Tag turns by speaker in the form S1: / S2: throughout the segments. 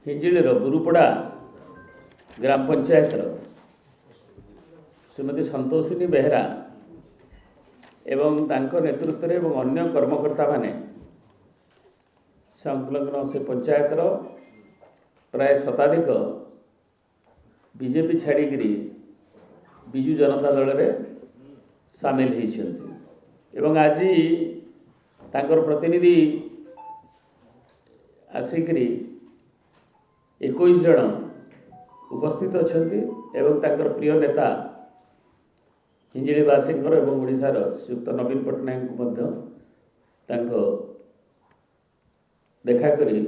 S1: हिंजिड़र बुरुपड़ा ग्राम पंचायत श्रीमती संतोषिनी बेहरा एवं तांको नेतृत्व में एवं अन्य कर्मकर्ता माने संलग्न से पंचायतर प्राय शताधिक बीजेपी छाड़िकी विजु जनता दल रे सामिल होती आज तांकर प्रतिनिधि आसिकी 21 जन उपस्थित अच्छी एवं तांकर प्रिय नेता हिंजिड़ीवासी एवं ओडिशार श्रीयुक्त नवीन पट्टनायक को देखा करी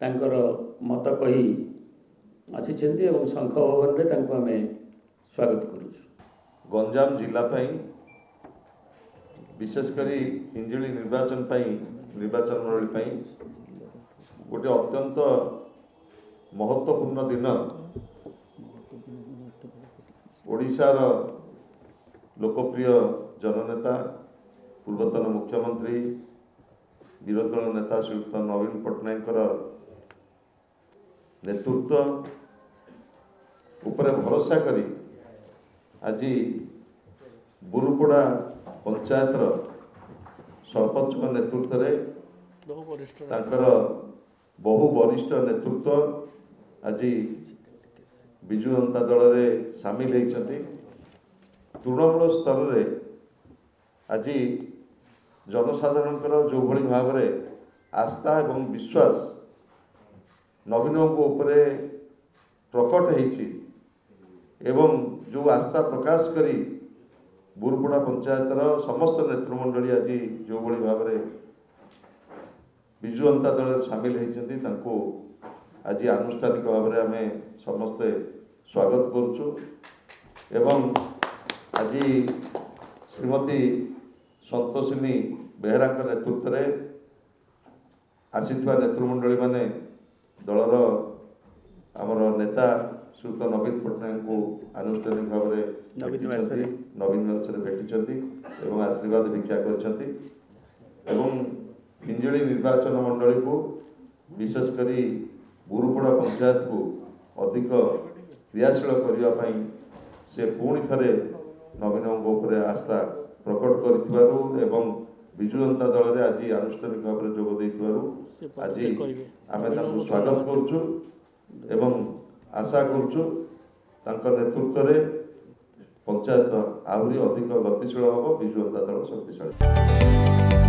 S1: तांकर मत कही आसिछन्ति एवं शंख भवन रे तांको आमे स्वागत करूँ।
S2: गंजाम जिला विशेषकर हिंजिड़ी निर्वाचन मंडली गोटे अत्यंत महत्वपूर्ण दिन ओडिशार लोकप्रिय जननेता पूर्वतन मुख्यमंत्री विरोधी दल नेता श्रीयुक्त नवीन पट्टनायक नेतृत्व उपरे भरोसा करी आज बुरुपड़ा पंचायतर सरपंच नेतृत्व में बहु वरिष्ठ नेतृत्व आज विजु जनता दल में सामिल होती। तृणमूल स्तर में आज जनसाधारण जो भली भाव में आस्था एवं विश्वास नवीनों उपरे प्रकट होती एवं जो आस्था प्रकाश करी बुरुपड़ा पंचायतर समस्त नेतृमंडली आज जो भली भाव में विजु जनता दल सामिल होती आज आनुष्ठानिक भाव में आम समस्ते स्वागत करुचु एवं आज श्रीमती संतोषिनी बेहरा नेतृत्व में आसीथिबा नेतृमंडली माने दलर आमर नेता श्रीयुक्त नवीन पट्टनायक को आनुष्ठानिक भाव में नवीन भेटी एवं आशीर्वाद भिक्षा कर हिंजिड़ी निर्वाचन मंडली को विशेषकर बुरुपड़ा पंचायत को अधिक क्रियाशील करने से पुणी थे नवीनों उपरे आस्था प्रकट कर विजु जनता दल में आज आनुष्ठानिक भाव में जोग आज आम स्वागत करुचु एवं आशा करुचु नेतृत्व में पंचायत आहरी अधिक गतिशील हम विजु जनता दल शक्तिशाली।